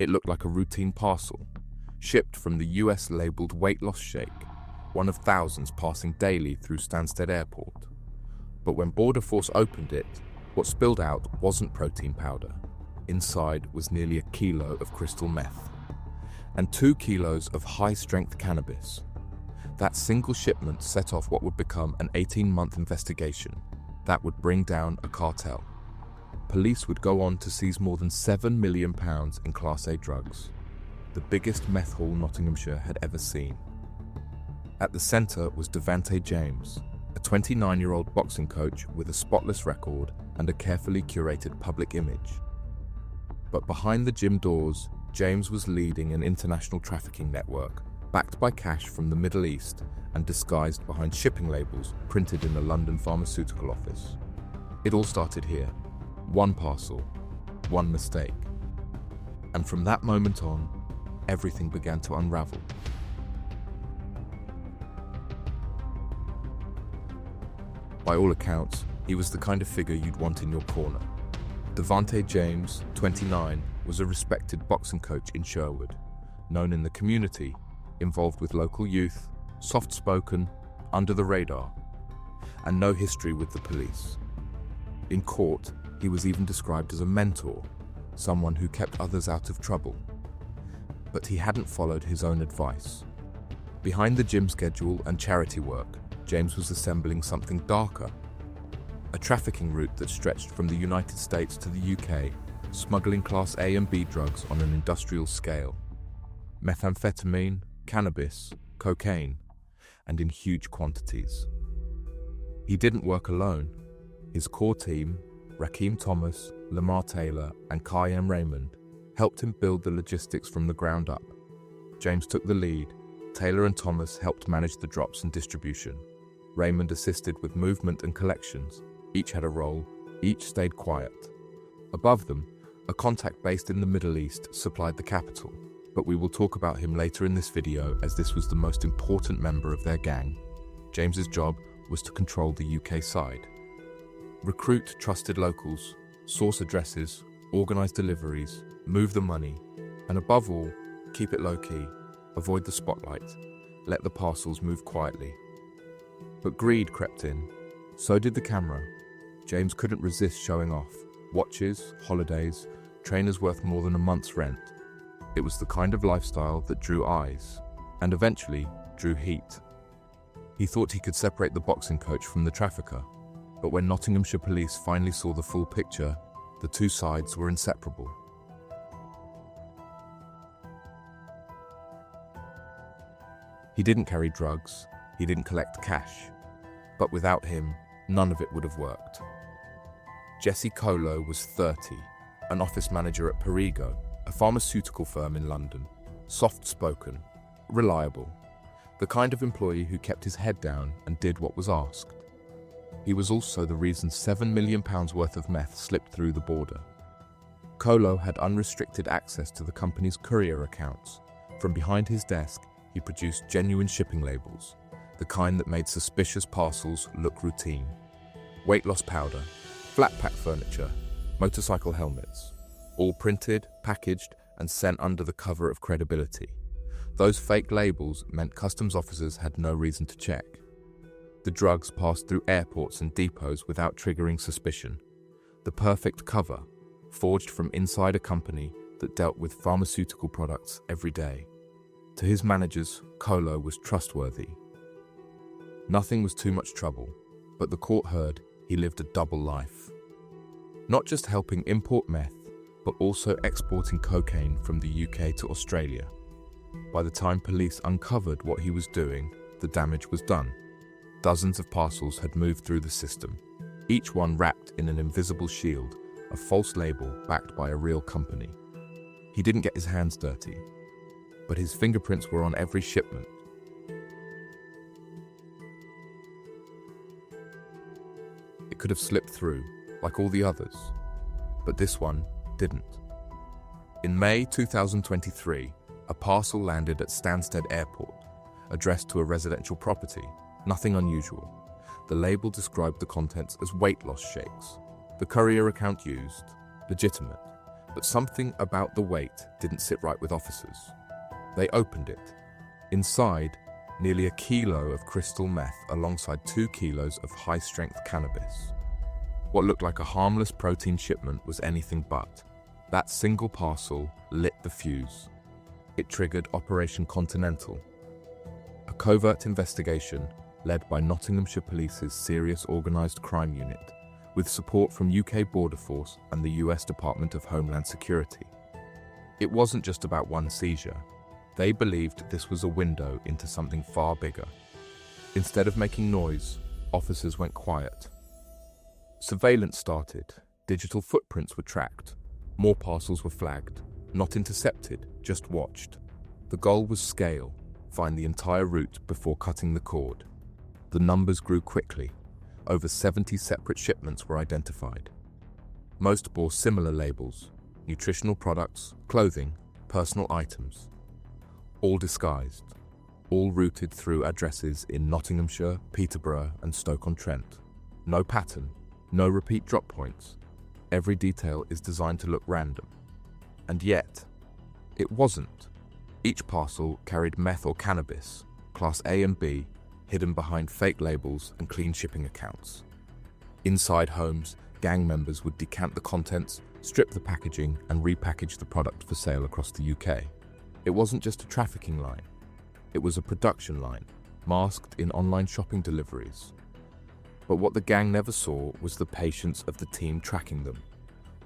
It looked like a routine parcel, shipped from the US labeled weight loss shake, one of thousands passing daily through Stansted Airport. But when Border Force opened it, what spilled out wasn't protein powder. Inside was nearly a kilo of crystal meth and 2 kilos of high-strength cannabis. That single shipment set off what would become an 18-month investigation that would bring down a cartel. Police would go on to seize more than £7 million in Class A drugs, the biggest meth haul Nottinghamshire had ever seen. At the centre was Devante James, a 29-year-old boxing coach with a spotless record and a carefully curated public image. But behind the gym doors, James was leading an international trafficking network, backed by cash from the Middle East and disguised behind shipping labels printed in a London pharmaceutical office. It all started here. One parcel, one mistake. And from that moment on, everything began to unravel. By all accounts, he was the kind of figure you'd want in your corner. Devante James, 29, was a respected boxing coach in Sherwood, known in the community, involved with local youth, soft-spoken, under the radar, and no history with the police. In court, he was even described as a mentor, someone who kept others out of trouble. But he hadn't followed his own advice. Behind the gym schedule and charity work, James was assembling something darker. A trafficking route that stretched from the United States to the UK, smuggling Class A and B drugs on an industrial scale. Methamphetamine, cannabis, cocaine, and in huge quantities. He didn't work alone. His core team, Raheem Thomas, Lamar Taylor, and Kayem Raymond, helped him build the logistics from the ground up. James took the lead. Taylor and Thomas helped manage the drops and distribution. Raymond assisted with movement and collections. Each had a role, each stayed quiet. Above them, a contact based in the Middle East supplied the capital, but we will talk about him later in this video as this was the most important member of their gang. James's job was to control the UK side. Recruit trusted locals, source addresses, organize deliveries, move the money, and above all, keep it low-key, avoid the spotlight, let the parcels move quietly. But greed crept in. So did the camera. James couldn't resist showing off. Watches, holidays, trainers worth more than a month's rent. It was the kind of lifestyle that drew eyes, and eventually drew heat. He thought he could separate the boxing coach from the trafficker, but when Nottinghamshire police finally saw the full picture, the two sides were inseparable. He didn't carry drugs, he didn't collect cash, but without him, none of it would have worked. Jesse Colo was 30, an office manager at Parcel, a pharmaceutical firm in London, soft-spoken, reliable, the kind of employee who kept his head down and did what was asked. He was also the reason £7 million worth of meth slipped through the border. Colo had unrestricted access to the company's courier accounts. From behind his desk, he produced genuine shipping labels, the kind that made suspicious parcels look routine. Weight loss powder, flat pack furniture, motorcycle helmets, all printed, packaged, and sent under the cover of credibility. Those fake labels meant customs officers had no reason to check. The drugs passed through airports and depots without triggering suspicion. The perfect cover, forged from inside a company that dealt with pharmaceutical products every day. To his managers, Colo was trustworthy. Nothing was too much trouble, but the court heard he lived a double life. Not just helping import meth, but also exporting cocaine from the UK to Australia. By the time police uncovered what he was doing, the damage was done. Dozens of parcels had moved through the system, each one wrapped in an invisible shield, a false label backed by a real company. He didn't get his hands dirty, but his fingerprints were on every shipment. It could have slipped through, like all the others, but this one didn't. In May 2023, a parcel landed at Stansted Airport, addressed to a residential property. Nothing unusual. The label described the contents as weight loss shakes. The courier account used, legitimate, But something about the weight didn't sit right with officers. They opened it. Inside, nearly a kilo of crystal meth alongside 2 kilos of high-strength cannabis. What looked like a harmless protein shipment was anything but. That single parcel lit the fuse. It triggered Operation Continental, a covert investigation led by Nottinghamshire Police's Serious Organised Crime Unit, with support from UK Border Force and the US Department of Homeland Security. It wasn't just about one seizure. They believed this was a window into something far bigger. Instead of making noise, officers went quiet. Surveillance started. Digital footprints were tracked. More parcels were flagged. Not intercepted, just watched. The goal was scale. Find the entire route before cutting the cord. The numbers grew quickly. Over 70 separate shipments were identified. Most bore similar labels: nutritional products, clothing, personal items. All disguised. All routed through addresses in Nottinghamshire, Peterborough and Stoke-on-Trent. No pattern, no repeat drop points. Every detail is designed to look random. And yet, it wasn't. Each parcel carried meth or cannabis, class A and B, hidden behind fake labels and clean shipping accounts. Inside homes, gang members would decant the contents, strip the packaging and repackage the product for sale across the UK. It wasn't just a trafficking line. It was a production line, masked in online shopping deliveries. But what the gang never saw was the patience of the team tracking them.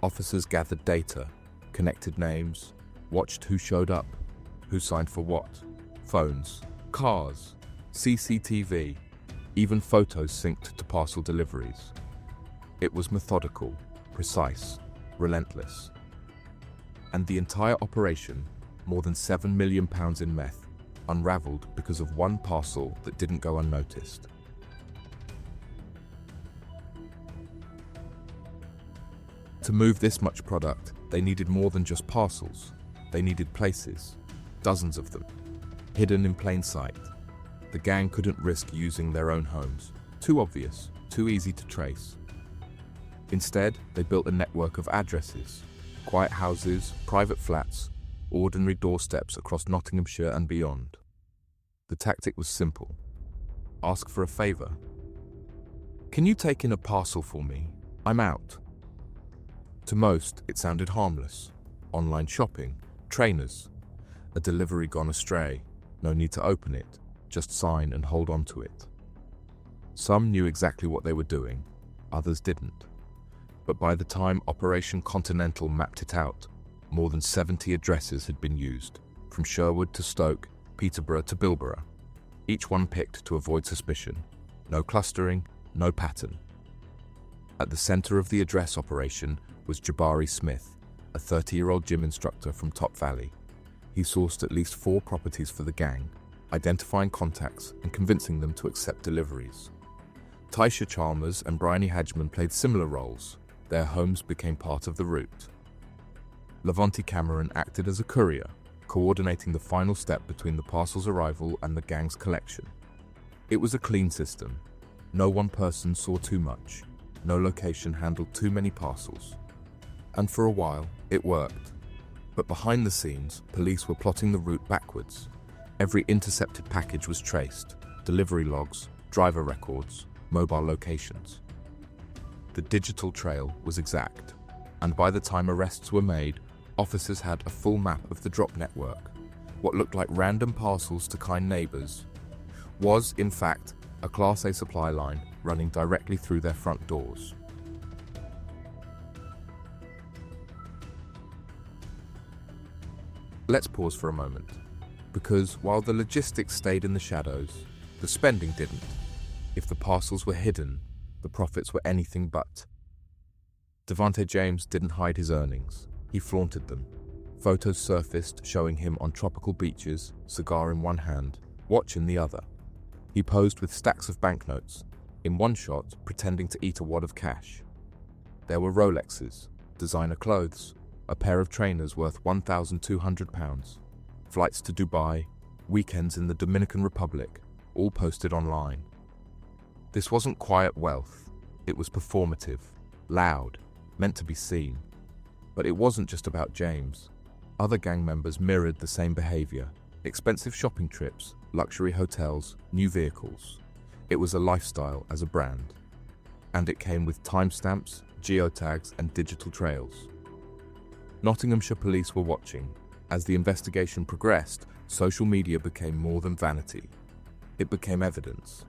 Officers gathered data, connected names, watched who showed up, who signed for what, phones, cars, CCTV, even photos synced to parcel deliveries. It was methodical, precise, relentless. And the entire operation, more than £7 million in meth, unraveled because of one parcel that didn't go unnoticed. To move this much product, they needed more than just parcels. They needed places, dozens of them, hidden in plain sight. The gang couldn't risk using their own homes. Too obvious, too easy to trace. Instead, they built a network of addresses, quiet houses, private flats, ordinary doorsteps across Nottinghamshire and beyond. The tactic was simple. Ask for a favour. Can you take in a parcel for me? I'm out. To most, it sounded harmless. Online shopping, trainers, a delivery gone astray, no need to open it, just sign and hold on to it. Some knew exactly what they were doing, others didn't. But by the time Operation Continental mapped it out, more than 70 addresses had been used, from Sherwood to Stoke, Peterborough to Bilborough, each one picked to avoid suspicion. No clustering, no pattern. At the centre of the address operation was Jabari Smith, a 30-year-old gym instructor from Top Valley. He sourced at least 4 properties for the gang, identifying contacts and convincing them to accept deliveries. Taisha Chalmers and Bryony Hadgeman played similar roles. Their homes became part of the route. Devante Cameron acted as a courier, coordinating the final step between the parcel's arrival and the gang's collection. It was a clean system. No one person saw too much. No location handled too many parcels. And for a while, it worked. But behind the scenes, police were plotting the route backwards. Every intercepted package was traced: delivery logs, driver records, mobile locations. The digital trail was exact, and by the time arrests were made, officers had a full map of the drop network. What looked like random parcels to kind neighbours was, in fact, a Class A supply line running directly through their front doors. Let's pause for a moment, because while the logistics stayed in the shadows, the spending didn't. If the parcels were hidden, the profits were anything but. Devante James didn't hide his earnings. He flaunted them. Photos surfaced showing him on tropical beaches, cigar in one hand, watch in the other. He posed with stacks of banknotes, in one shot pretending to eat a wad of cash. There were Rolexes, designer clothes, a pair of trainers worth £1,200, flights to Dubai, weekends in the Dominican Republic, all posted online. This wasn't quiet wealth. It was performative, loud, meant to be seen. But it wasn't just about James. Other gang members mirrored the same behavior. Expensive shopping trips, luxury hotels, new vehicles. It was a lifestyle as a brand. And it came with timestamps, geotags, and digital trails. Nottinghamshire police were watching. As the investigation progressed, social media became more than vanity. It became evidence.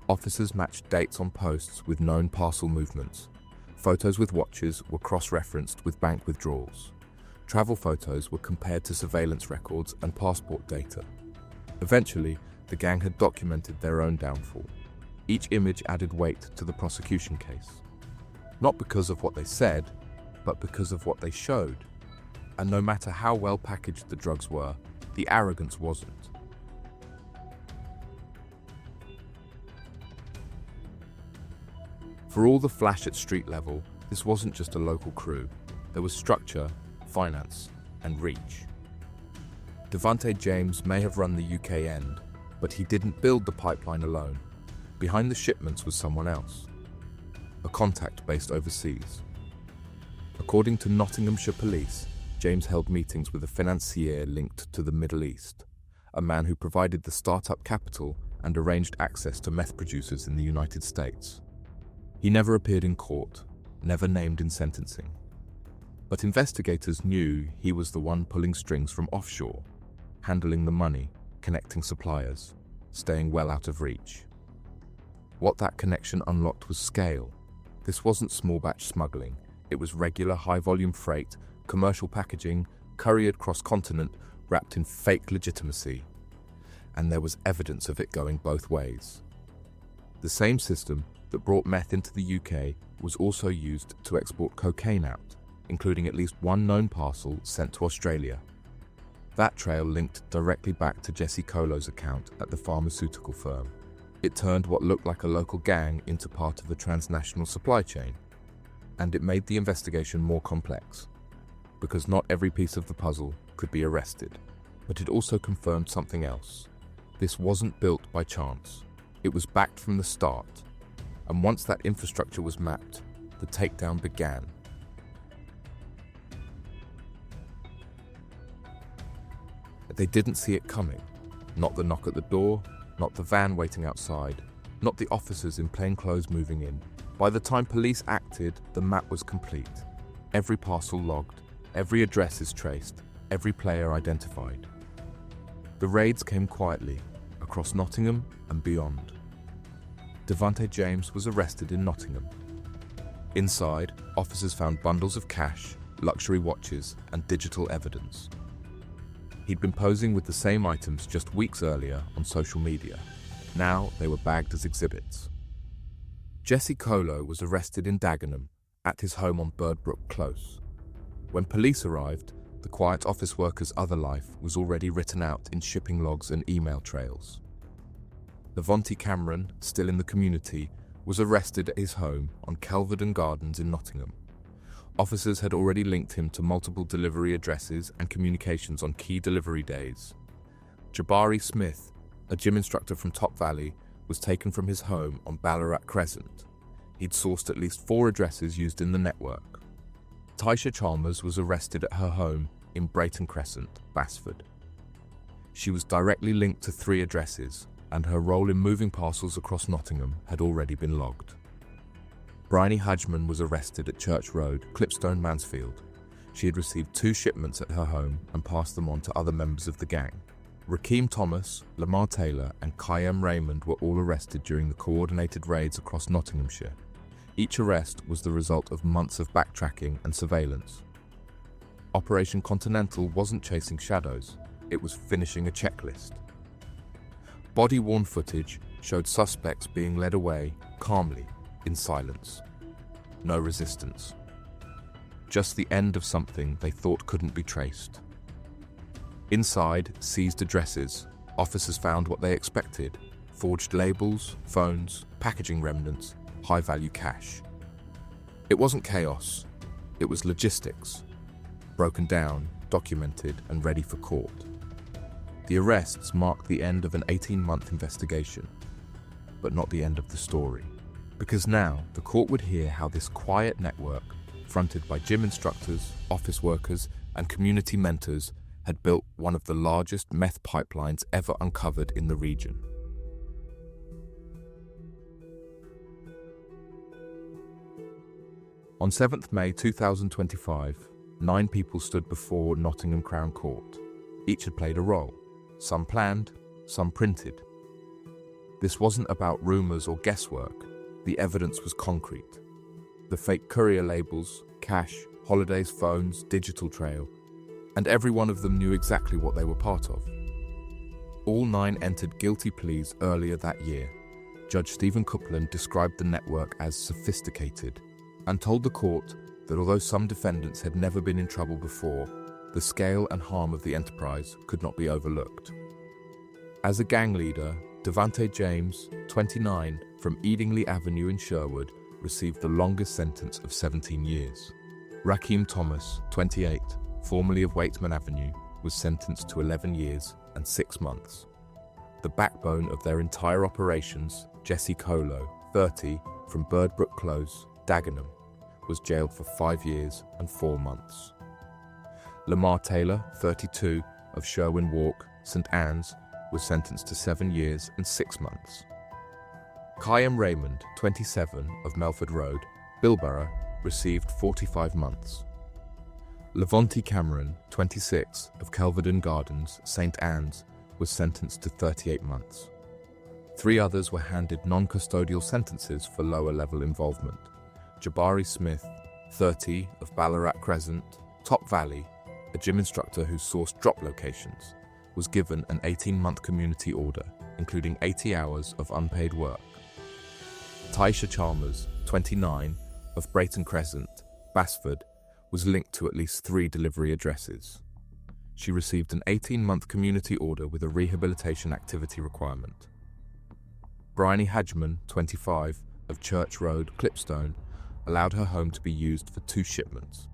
Officers matched dates on posts with known parcel movements. Photos with watches were cross-referenced with bank withdrawals. Travel photos were compared to surveillance records and passport data. Eventually, the gang had documented their own downfall. Each image added weight to the prosecution case. Not because of what they said, but because of what they showed. And no matter how well packaged the drugs were, the arrogance wasn't. For all the flash at street level, this wasn't just a local crew. There was structure, finance, and reach. Devante James may have run the UK end, but he didn't build the pipeline alone. Behind the shipments was someone else, a contact based overseas. According to Nottinghamshire police, James held meetings with a financier linked to the Middle East, a man who provided the startup capital and arranged access to meth producers in the United States. He never appeared in court, never named in sentencing. But investigators knew he was the one pulling strings from offshore, handling the money, connecting suppliers, staying well out of reach. What that connection unlocked was scale. This wasn't small batch smuggling, it was regular high-volume freight, commercial packaging, couriered cross-continent, wrapped in fake legitimacy. And there was evidence of it going both ways. The same system that brought meth into the UK was also used to export cocaine out, including at least one known parcel sent to Australia. That trail linked directly back to Jesse Colo's account at the pharmaceutical firm. It turned what looked like a local gang into part of the transnational supply chain. And it made the investigation more complex, because not every piece of the puzzle could be arrested. But it also confirmed something else. This wasn't built by chance. It was backed from the start. And once that infrastructure was mapped, the takedown began. They didn't see it coming. Not the knock at the door, not the van waiting outside, not the officers in plain clothes moving in. By the time police acted, the map was complete. Every parcel logged, every address is traced, every player identified. The raids came quietly, across Nottingham and beyond. Devante James was arrested in Nottingham. Inside, officers found bundles of cash, luxury watches, and digital evidence. He'd been posing with the same items just weeks earlier on social media. Now they were bagged as exhibits. Jesse Colo was arrested in Dagenham, at his home on Birdbrook Close. When police arrived, the quiet office worker's other life was already written out in shipping logs and email trails. Devante Cameron, still in the community, was arrested at his home on Kelvedon Gardens in Nottingham. Officers had already linked him to multiple delivery addresses and communications on key delivery days. Jabari Smith, a gym instructor from Top Valley, was taken from his home on Ballarat Crescent. He'd sourced at least 4 addresses used in the network. Taisha Chalmers was arrested at her home in Brayton Crescent, Basford. She was directly linked to 3 addresses, and her role in moving parcels across Nottingham had already been logged. Bryony Hodgman was arrested at Church Road, Clipstone, Mansfield. She had received 2 shipments at her home and passed them on to other members of the gang. Rakeem Thomas, Lamar Taylor, and Kayem Raymond were all arrested during the coordinated raids across Nottinghamshire. Each arrest was the result of months of backtracking and surveillance. Operation Continental wasn't chasing shadows, it was finishing a checklist. Body-worn footage showed suspects being led away calmly, in silence. No resistance. Just the end of something they thought couldn't be traced. Inside seized addresses, officers found what they expected: forged labels, phones, packaging remnants, high-value cash. It wasn't chaos, it was logistics, broken down, documented, and ready for court. The arrests marked the end of an 18-month investigation, but not the end of the story. Because now, the court would hear how this quiet network, fronted by gym instructors, office workers, and community mentors, had built one of the largest meth pipelines ever uncovered in the region. On 7th May 2025, 9 people stood before Nottingham Crown Court. Each had played a role, some planned, some printed. This wasn't about rumours or guesswork, the evidence was concrete. The fake courier labels, cash, holidays, phones, digital trail, and every one of them knew exactly what they were part of. All 9 entered guilty pleas earlier that year. Judge Stephen Copeland described the network as sophisticated and told the court that although some defendants had never been in trouble before, the scale and harm of the enterprise could not be overlooked. As a gang leader, Devante James, 29, from Eadingley Avenue in Sherwood, received the longest sentence of 17 years. Raheem Thomas, 28, formerly of Waitman Avenue, was sentenced to 11 years and 6 months. The backbone of their entire operations, Jesse Colo, 30, from Birdbrook Close, Dagenham, was jailed for 5 years and 4 months. Lamar Taylor, 32, of Sherwin Walk, St Anne's, was sentenced to 7 years and 6 months. Kayam Raymond, 27, of Melford Road, Bilborough, received 45 months. Levonte Cameron, 26, of Kelvedon Gardens, St Anne's, was sentenced to 38 months. 3 others were handed non-custodial sentences for lower-level involvement. Jabari Smith, 30, of Ballarat Crescent, Top Valley, a gym instructor who sourced drop locations, was given an 18-month community order, including 80 hours of unpaid work. Taisha Chalmers, 29, of Brayton Crescent, Basford, was linked to at least 3 delivery addresses. She received an 18-month community order with a rehabilitation activity requirement. Bryony Hadgeman, 25, of Church Road, Clipstone, allowed her home to be used for 2 shipments.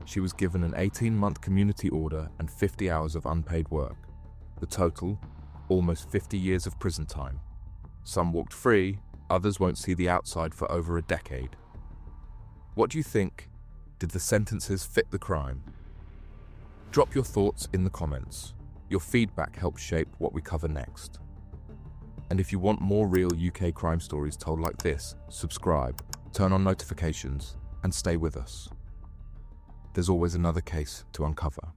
She was given an 18-month community order and 50 hours of unpaid work. The total, almost 50 years of prison time. Some walked free, others won't see the outside for over a decade. What do you think? Did the sentences fit the crime? Drop your thoughts in the comments. Your feedback helps shape what we cover next. And if you want more real UK crime stories told like this, subscribe, turn on notifications, and stay with us. There's always another case to uncover.